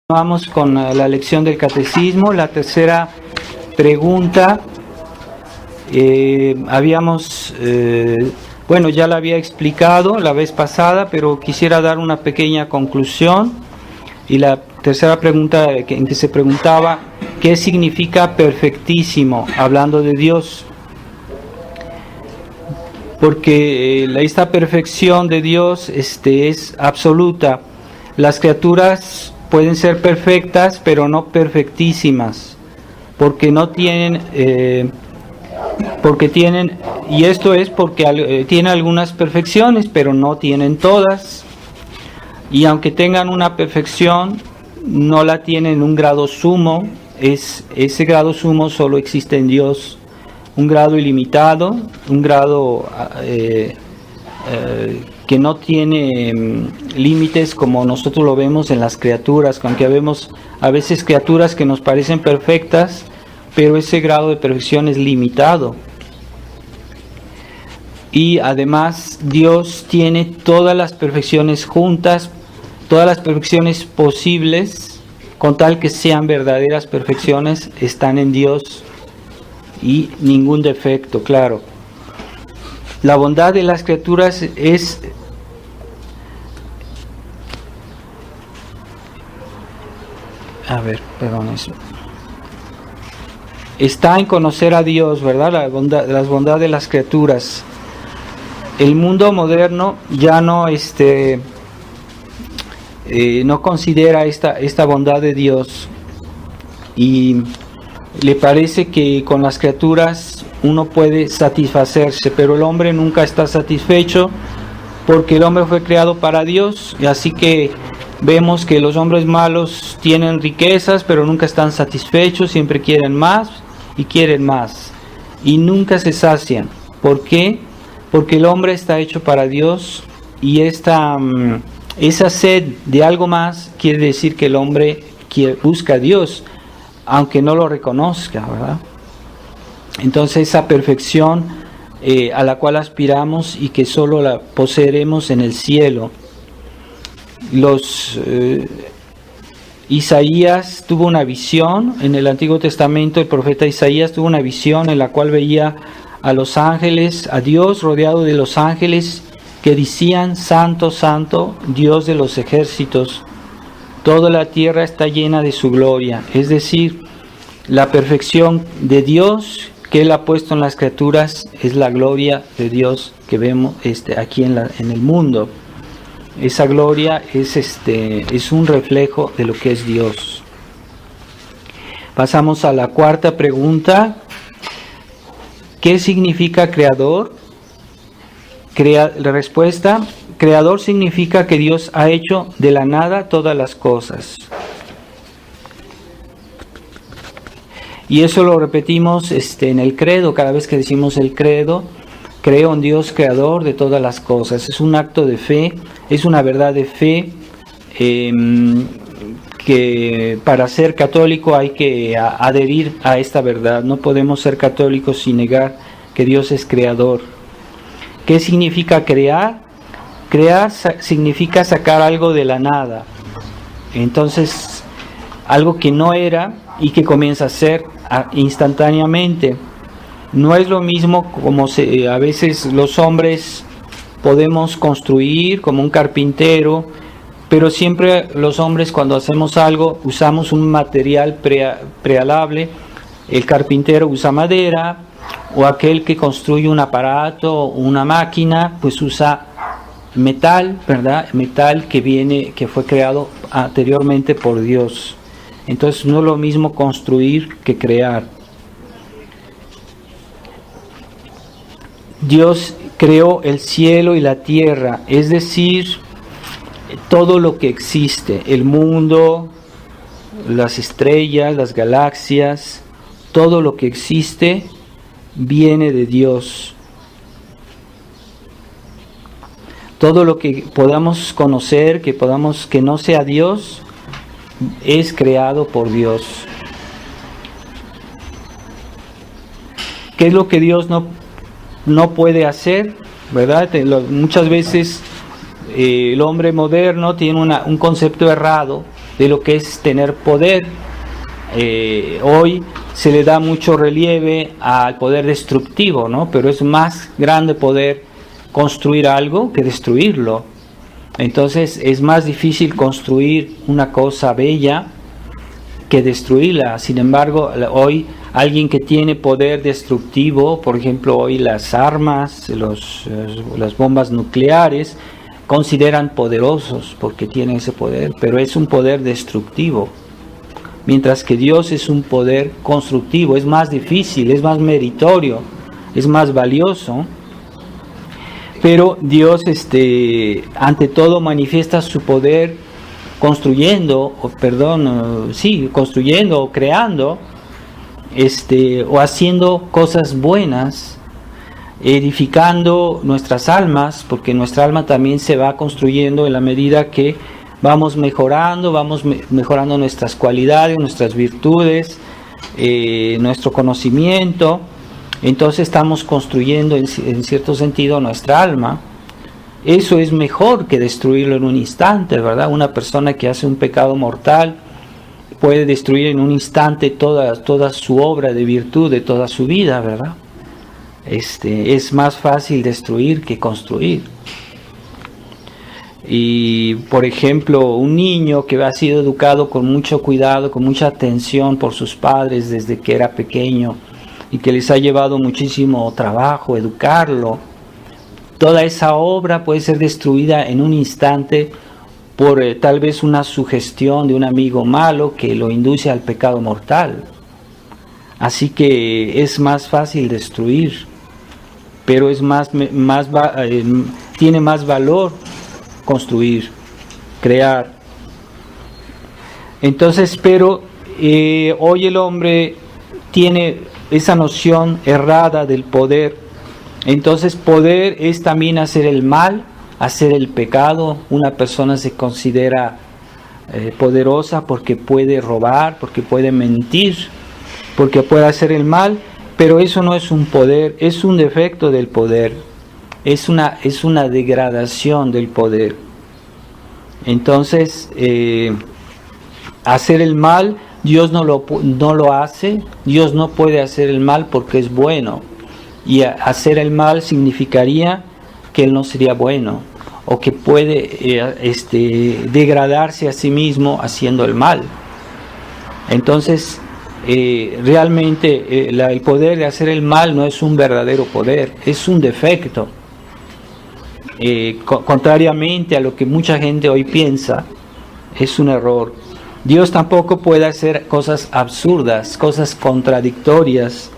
Vamos con la lección del catecismo. La tercera pregunta, ya la había explicado la vez pasada, pero quisiera dar una pequeña conclusión. Y la tercera pregunta en que se preguntaba, ¿qué significa perfectísimo? Hablando de Dios. Porque esta perfección de Dios es absoluta. Las criaturas pueden ser perfectas, pero no perfectísimas, porque no tienen, y esto es porque tienen algunas perfecciones, pero no tienen todas, y aunque tengan una perfección, no la tienen en un grado sumo. Ese grado sumo solo existe en Dios, un grado ilimitado, un grado que no tiene límites como nosotros lo vemos en las criaturas, aunque vemos a veces criaturas que nos parecen perfectas, pero ese grado de perfección es limitado. Y además Dios tiene todas las perfecciones juntas, todas las perfecciones posibles, con tal que sean verdaderas perfecciones, están en Dios, y ningún defecto, claro. La bondad de las criaturas está en conocer a Dios, ¿verdad? Las bondades de las criaturas. El mundo moderno ya no considera esta bondad de Dios, y le parece que con las criaturas uno puede satisfacerse, pero el hombre nunca está satisfecho, porque el hombre fue creado para Dios, y así que vemos que los hombres malos tienen riquezas, pero nunca están satisfechos, siempre quieren más y quieren más, y nunca se sacian. ¿Por qué? Porque el hombre está hecho para Dios, y esa sed de algo más quiere decir que el hombre busca a Dios, aunque no lo reconozca, ¿verdad? Entonces esa perfección a la cual aspiramos y que solo la poseeremos en el cielo. Isaías tuvo una visión en el Antiguo Testamento. El profeta Isaías tuvo una visión en la cual veía a los ángeles, a Dios rodeado de los ángeles, que decían: Santo, Santo, Dios de los ejércitos, toda la tierra está llena de su gloria. Es decir, la perfección de Dios que Él ha puesto en las criaturas es la gloria de Dios que vemos aquí en el mundo. Esa gloria es un reflejo de lo que es Dios. Pasamos a la cuarta pregunta. ¿Qué significa creador? La respuesta: creador significa que Dios ha hecho de la nada todas las cosas. Y eso lo repetimos en el credo. Cada vez que decimos el credo, creo en Dios creador de todas las cosas. Es un acto de fe, es una verdad de fe, que para ser católico hay que adherir a esta verdad. No podemos ser católicos sin negar que Dios es creador. ¿Qué significa crear? Crear significa sacar algo de la nada. Entonces, algo que no era y que comienza a ser instantáneamente. No es lo mismo como a veces los hombres podemos construir, como un carpintero, pero siempre los hombres, cuando hacemos algo, usamos un material prealable. El carpintero usa madera, o aquel que construye un aparato, una máquina, pues usa metal, ¿verdad? Metal que fue creado anteriormente por Dios. Entonces no es lo mismo construir que crear. Dios creó el cielo y la tierra, es decir, todo lo que existe, el mundo, las estrellas, las galaxias, todo lo que existe viene de Dios. Todo lo que podamos conocer, que no sea Dios, es creado por Dios. ¿Qué es lo que Dios no puede hacer? ¿Verdad? Muchas veces el hombre moderno tiene un concepto errado de lo que es tener poder. Hoy se le da mucho relieve al poder destructivo, ¿no? Pero es más grande poder construir algo que destruirlo. Entonces es más difícil construir una cosa bella que destruirla. Sin embargo, hoy alguien que tiene poder destructivo, por ejemplo, hoy las armas, las bombas nucleares, consideran poderosos porque tienen ese poder, pero es un poder destructivo. Mientras que Dios es un poder constructivo, es más difícil, es más meritorio, es más valioso. Pero Dios ante todo manifiesta su poder construyendo o creando, o haciendo cosas buenas, edificando nuestras almas, porque nuestra alma también se va construyendo en la medida que vamos mejorando nuestras cualidades, nuestras virtudes, nuestro conocimiento. Entonces estamos construyendo en cierto sentido nuestra alma. Eso es mejor que destruirlo en un instante, ¿verdad? Una persona que hace un pecado mortal puede destruir en un instante toda su obra de virtud, de toda su vida, ¿verdad? Es más fácil destruir que construir. Y por ejemplo, un niño que ha sido educado con mucho cuidado, con mucha atención por sus padres desde que era pequeño, y que les ha llevado muchísimo trabajo educarlo, toda esa obra puede ser destruida en un instante por tal vez una sugestión de un amigo malo que lo induce al pecado mortal. Así que es más fácil destruir, pero tiene más valor construir, crear. Entonces, pero hoy el hombre tiene esa noción errada del poder. Entonces poder es también hacer el mal, hacer el pecado. Una persona se considera poderosa porque puede robar, porque puede mentir, porque puede hacer el mal, pero eso no es un poder, es un defecto del poder, es una degradación del poder. Entonces hacer el mal, Dios no lo hace. Dios no puede hacer el mal porque es bueno. Y hacer el mal significaría que Él no sería bueno, o que puede degradarse a sí mismo haciendo el mal. Entonces, realmente el poder de hacer el mal no es un verdadero poder, es un defecto. Contrariamente a lo que mucha gente hoy piensa, es un error. Dios tampoco puede hacer cosas absurdas, cosas contradictorias,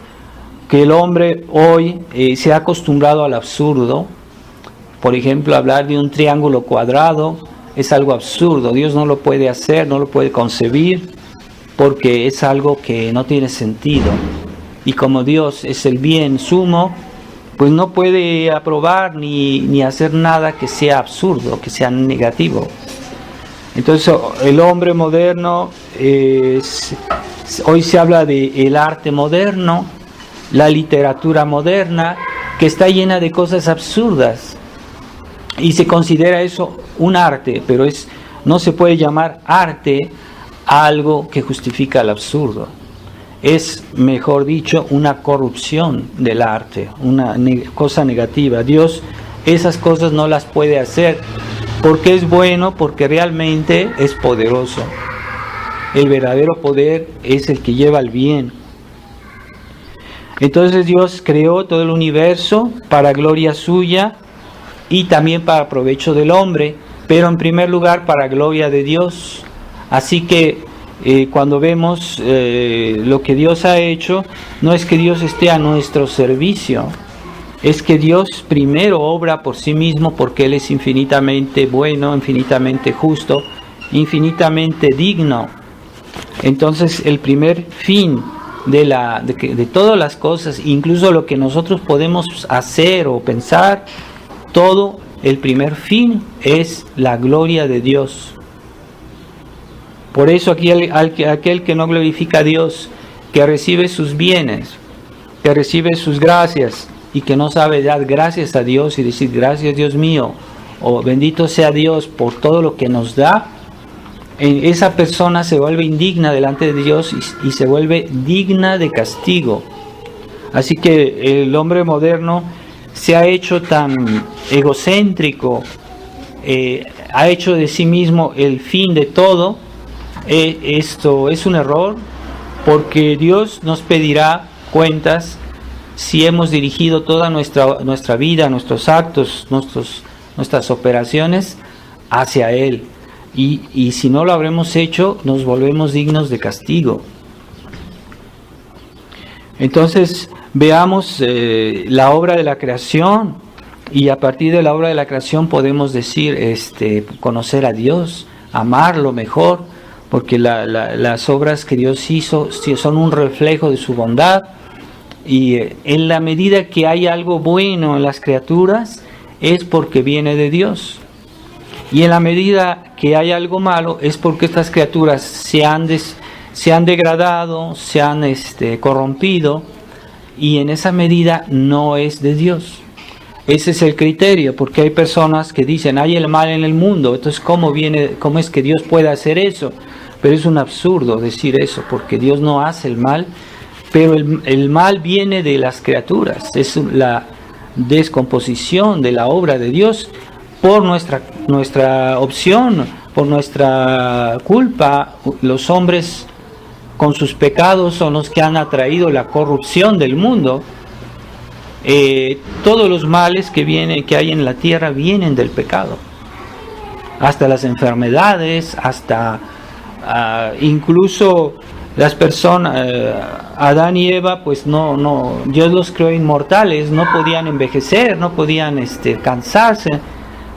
que el hombre hoy se ha acostumbrado al absurdo. Por ejemplo, hablar de un triángulo cuadrado es algo absurdo. Dios no lo puede hacer, no lo puede concebir, porque es algo que no tiene sentido. Y como Dios es el bien sumo, pues no puede aprobar ni hacer nada que sea absurdo, que sea negativo. Entonces el hombre moderno, hoy se habla del arte moderno, la literatura moderna, que está llena de cosas absurdas, y se considera eso un arte, pero no se puede llamar arte a algo que justifica el absurdo. Es, mejor dicho, una corrupción del arte, una cosa negativa. Dios esas cosas no las puede hacer, porque es bueno, porque realmente es poderoso. El verdadero poder es el que lleva al bien. Entonces Dios creó todo el universo para gloria suya y también para provecho del hombre, pero en primer lugar para gloria de Dios. Así que cuando vemos lo que Dios ha hecho, no es que Dios esté a nuestro servicio, es que Dios primero obra por sí mismo, porque Él es infinitamente bueno, infinitamente justo, infinitamente digno. Entonces el primer fin de todas las cosas, incluso lo que nosotros podemos hacer o pensar, todo el primer fin es la gloria de Dios. Por eso aquí aquel que no glorifica a Dios, que recibe sus bienes, que recibe sus gracias y que no sabe dar gracias a Dios y decir gracias Dios mío, o bendito sea Dios por todo lo que nos da, esa persona se vuelve indigna delante de Dios y se vuelve digna de castigo. Así que el hombre moderno se ha hecho tan egocéntrico, ha hecho de sí mismo el fin de todo. Esto es un error, porque Dios nos pedirá cuentas si hemos dirigido toda nuestra vida, nuestros actos, nuestras operaciones hacia Él. Y si no lo habremos hecho, nos volvemos dignos de castigo. Entonces, veamos la obra de la creación, y a partir de la obra de la creación podemos decir, conocer a Dios, amarlo mejor, porque las obras que Dios hizo son un reflejo de su bondad, y en la medida que hay algo bueno en las criaturas, es porque viene de Dios. Y en la medida que hay algo malo, es porque estas criaturas se han degradado, se han corrompido, y en esa medida no es de Dios. Ese es el criterio, porque hay personas que dicen, hay el mal en el mundo, entonces ¿cómo es que Dios puede hacer eso? Pero es un absurdo decir eso, porque Dios no hace el mal, pero el mal viene de las criaturas, es la descomposición de la obra de Dios por nuestra opción, por nuestra culpa. Los hombres con sus pecados son los que han atraído la corrupción del mundo. Todos los males que hay en la tierra vienen del pecado, hasta las enfermedades, hasta incluso las personas, Adán y Eva, pues no, Dios los creó inmortales, no podían envejecer, no podían cansarse,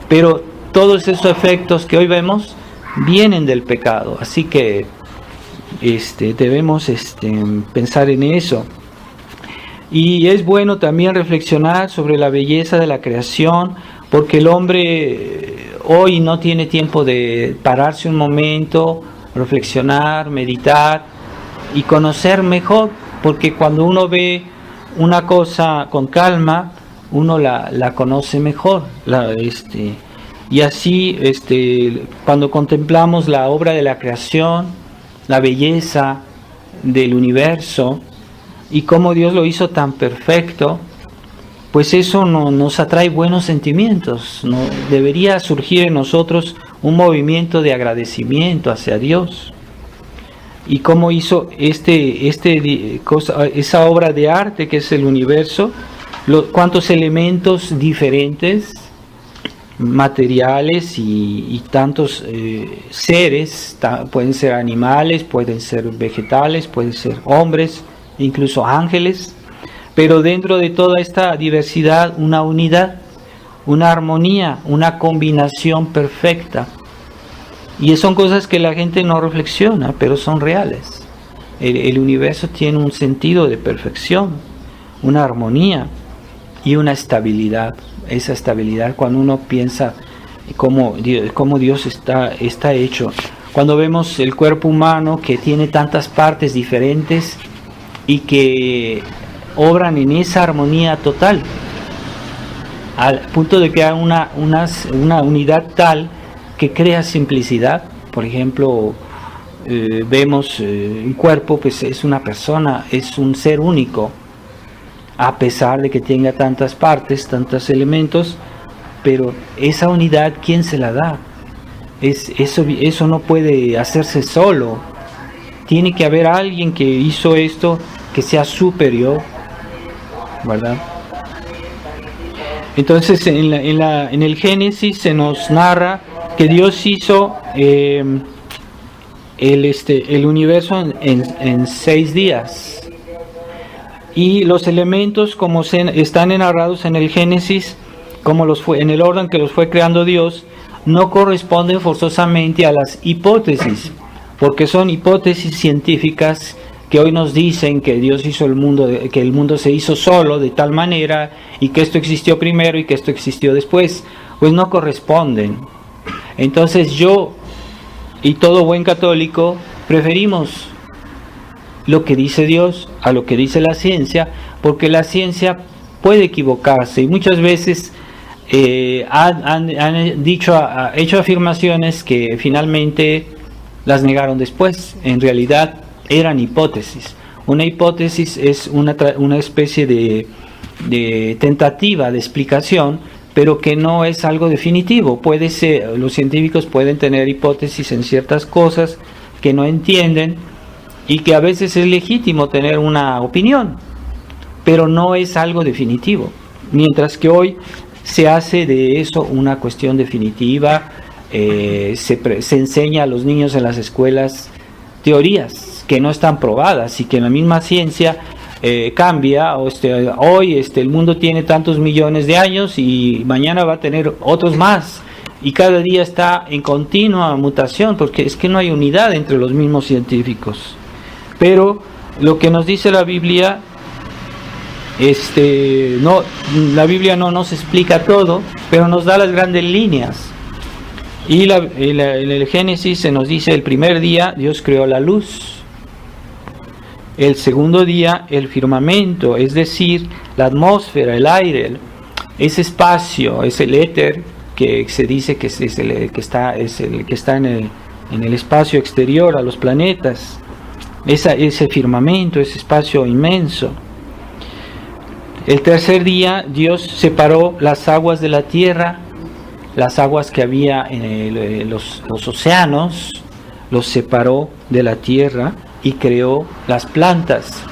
pero todos esos efectos que hoy vemos vienen del pecado. Así que debemos pensar en eso. Y es bueno también reflexionar sobre la belleza de la creación, porque el hombre hoy no tiene tiempo de pararse un momento, reflexionar, meditar y conocer mejor, porque cuando uno ve una cosa con calma, uno la conoce mejor. Y así, cuando contemplamos la obra de la creación, la belleza del universo, y cómo Dios lo hizo tan perfecto, pues eso nos atrae buenos sentimientos. Debería surgir en nosotros un movimiento de agradecimiento hacia Dios. Y cómo hizo esa obra de arte que es el universo, cuántos elementos diferentes, materiales y tantos seres, pueden ser animales, pueden ser vegetales, pueden ser hombres, incluso ángeles, pero dentro de toda esta diversidad una unidad, una armonía, una combinación perfecta. Y son cosas que la gente no reflexiona, pero son reales. El universo tiene un sentido de perfección, una armonía y una estabilidad. Esa estabilidad, cuando uno piensa cómo Dios está hecho, cuando vemos el cuerpo humano que tiene tantas partes diferentes y que obran en esa armonía total, al punto de crear una unidad tal que crea simplicidad. Por ejemplo, vemos un cuerpo, pues es una persona, es un ser único, a pesar de que tenga tantas partes, tantos elementos, pero esa unidad, ¿quién se la da? Eso no puede hacerse solo. Tiene que haber alguien que hizo esto, que sea superior, ¿verdad? Entonces en el Génesis se nos narra que Dios hizo el universo en 6 días. Y los elementos, como están narrados en el Génesis, en el orden que los fue creando Dios, no corresponden forzosamente a las hipótesis, porque son hipótesis científicas que hoy nos dicen que Dios hizo el mundo, que el mundo se hizo solo de tal manera, y que esto existió primero y que esto existió después. Pues no corresponden. Entonces yo y todo buen católico preferimos lo que dice Dios a lo que dice la ciencia, porque la ciencia puede equivocarse, y muchas veces han hecho afirmaciones que finalmente las negaron después. En realidad eran hipótesis. Una hipótesis es una especie de tentativa de explicación, pero que no es algo definitivo. Puede ser, los científicos pueden tener hipótesis en ciertas cosas que no entienden y que a veces es legítimo tener una opinión, pero no es algo definitivo. Mientras que hoy se hace de eso una cuestión definitiva, se enseña a los niños en las escuelas teorías que no están probadas y que en la misma ciencia cambia. Hoy el mundo tiene tantos millones de años y mañana va a tener otros más, y cada día está en continua mutación, porque es que no hay unidad entre los mismos científicos. Pero lo que nos dice la Biblia, la Biblia no nos explica todo, pero nos da las grandes líneas. Y en el Génesis se nos dice: el primer día Dios creó la luz, el segundo día el firmamento, es decir, la atmósfera, el aire, ese espacio, es el éter, que se dice que es el que está en el espacio exterior a los planetas, ese firmamento, ese espacio inmenso. El tercer día Dios separó las aguas de la tierra, las aguas que había en los océanos, los separó de la tierra y creó las plantas.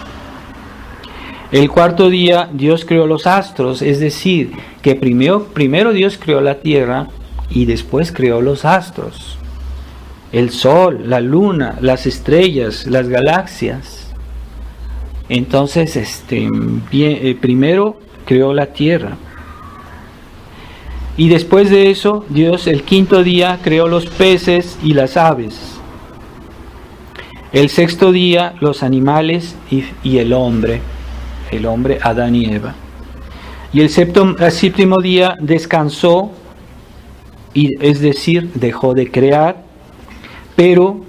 El cuarto día Dios creó los astros, es decir, que primero Dios creó la tierra y después creó los astros, el sol, la luna, las estrellas, las galaxias. Entonces, primero creó la tierra. Y después de eso, Dios el quinto día creó los peces y las aves. El sexto día los animales y el hombre, Adán y Eva. Y el séptimo día descansó, es decir, dejó de crear. Pero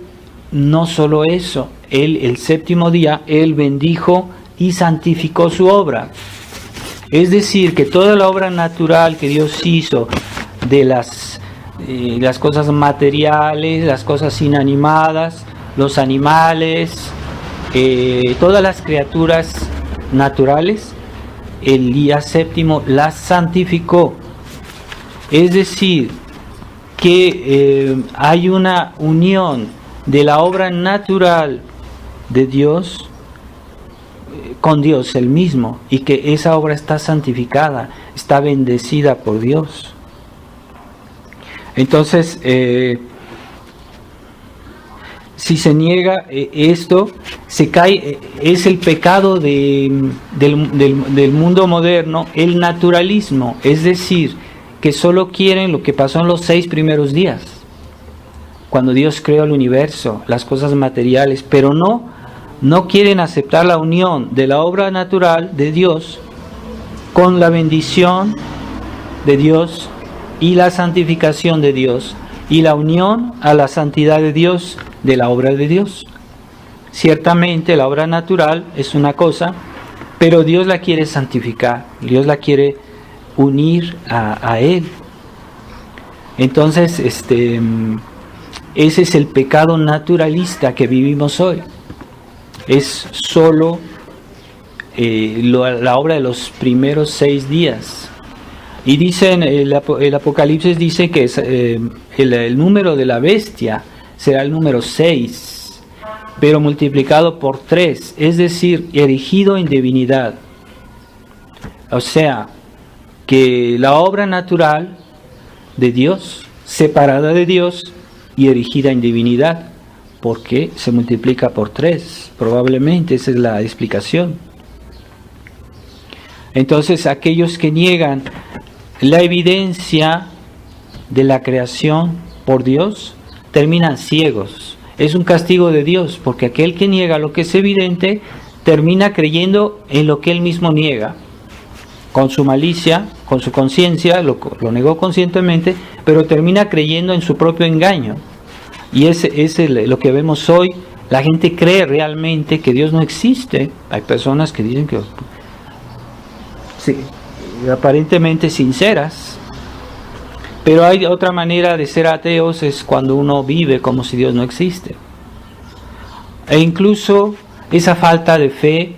no solo eso, el séptimo día Él bendijo y santificó su obra. Es decir, que toda la obra natural que Dios hizo de las cosas materiales, las cosas inanimadas, los animales, todas las criaturas naturales, el día séptimo las santificó. Es decir, que hay una unión de la obra natural de Dios con Dios el mismo, y que esa obra está santificada, está bendecida por Dios. Entonces, si se niega esto, se cae, es el pecado del mundo moderno, el naturalismo, es decir, que solo quieren lo que pasó en los 6 primeros días, cuando Dios creó el universo, las cosas materiales, pero no quieren aceptar la unión de la obra natural de Dios con la bendición de Dios y la santificación de Dios y la unión a la santidad de Dios de la obra de Dios. Ciertamente la obra natural es una cosa, pero Dios la quiere santificar, Dios la quiere unir a Él. Entonces, ese es el pecado naturalista que vivimos hoy. Es solo la obra de los primeros 6 días. Y dicen, el Apocalipsis dice que el número de la bestia será el número 6, pero multiplicado por 3, es decir, erigido en divinidad. O sea, que la obra natural de Dios, separada de Dios y erigida en divinidad, porque se multiplica por 3, probablemente esa es la explicación. Entonces, aquellos que niegan la evidencia de la creación por Dios terminan ciegos. Es un castigo de Dios, porque aquel que niega lo que es evidente termina creyendo en lo que él mismo niega, con su malicia, con su conciencia, lo negó conscientemente, pero termina creyendo en su propio engaño. Y es lo que vemos hoy. La gente cree realmente que Dios no existe. Hay personas que dicen que sí, aparentemente sinceras, Pero hay otra manera de ser ateos, es cuando uno vive como si Dios no existe. E incluso esa falta de fe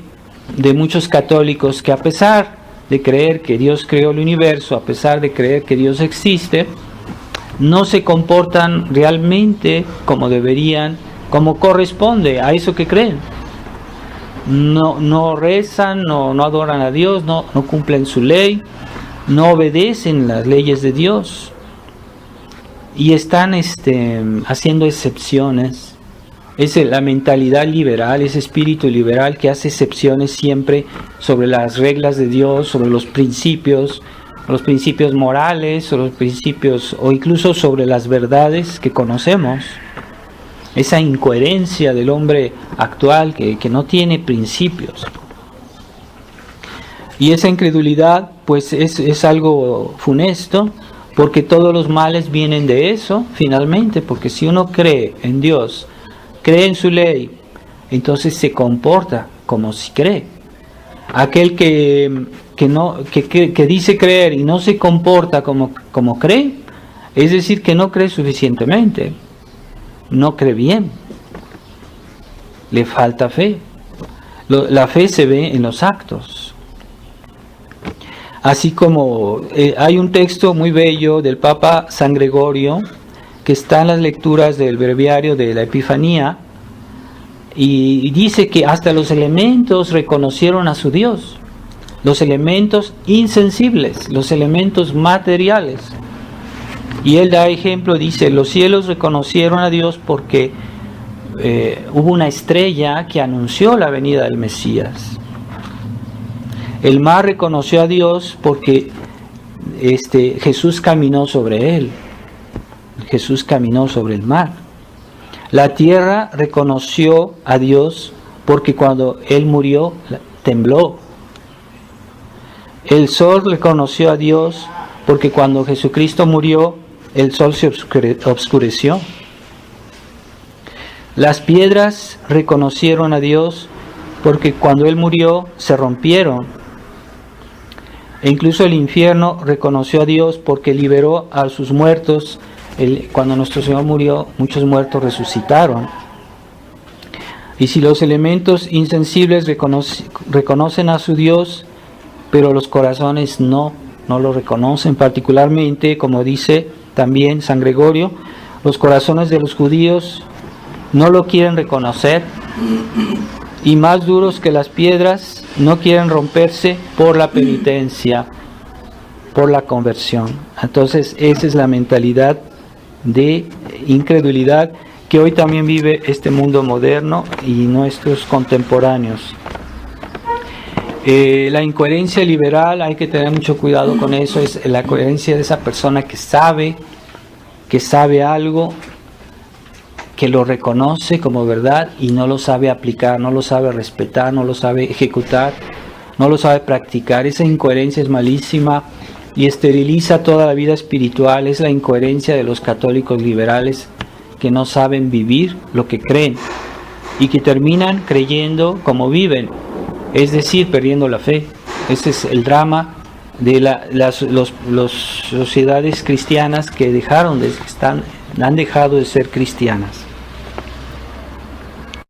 de muchos católicos que, a pesar de creer que Dios creó el universo, a pesar de creer que Dios existe, no se comportan realmente como deberían, como corresponde a eso que creen. No rezan, no adoran a Dios, no cumplen su ley, no obedecen las leyes de Dios y están haciendo excepciones. Es la mentalidad liberal, ese espíritu liberal que hace excepciones siempre sobre las reglas de Dios, sobre los principios morales, sobre los principios, o incluso sobre las verdades que conocemos. Esa incoherencia del hombre actual que no tiene principios. Y esa incredulidad pues es algo funesto, porque todos los males vienen de eso finalmente, porque si uno cree en Dios, cree en su ley, entonces se comporta como si cree. Aquel que dice creer y no se comporta como cree, es decir, que no cree suficientemente, no cree bien, le falta fe. La fe se ve en los actos. Así como hay un texto muy bello del Papa San Gregorio, que está en las lecturas del breviario de la Epifanía, y dice que hasta los elementos reconocieron a su Dios, los elementos insensibles, los elementos materiales. Y él da ejemplo, dice, los cielos reconocieron a Dios porque hubo una estrella que anunció la venida del Mesías. El mar reconoció a Dios porque Jesús caminó sobre él. Jesús caminó sobre el mar. La tierra reconoció a Dios porque cuando Él murió, tembló. El sol reconoció a Dios porque cuando Jesucristo murió, el sol se obscureció. Las piedras reconocieron a Dios porque cuando Él murió, se rompieron. E incluso el infierno reconoció a Dios porque liberó a sus muertos. Cuando nuestro Señor murió, muchos muertos resucitaron. Y si los elementos insensibles reconocen a su Dios, pero los corazones no lo reconocen, particularmente, como dice también San Gregorio, los corazones de los judíos no lo quieren reconocer, y más duros que las piedras, no quieren romperse por la penitencia, por la conversión. Entonces, esa es la mentalidad de incredulidad que hoy también vive este mundo moderno y nuestros contemporáneos. La incoherencia liberal, hay que tener mucho cuidado con eso, es la coherencia de esa persona que sabe algo, que lo reconoce como verdad y no lo sabe aplicar, no lo sabe respetar, no lo sabe ejecutar, no lo sabe practicar. Esa incoherencia es malísima y esteriliza toda la vida espiritual. Es la incoherencia de los católicos liberales que no saben vivir lo que creen y que terminan creyendo como viven, es decir, perdiendo la fe. Ese es el drama de las sociedades cristianas que han dejado de ser cristianas.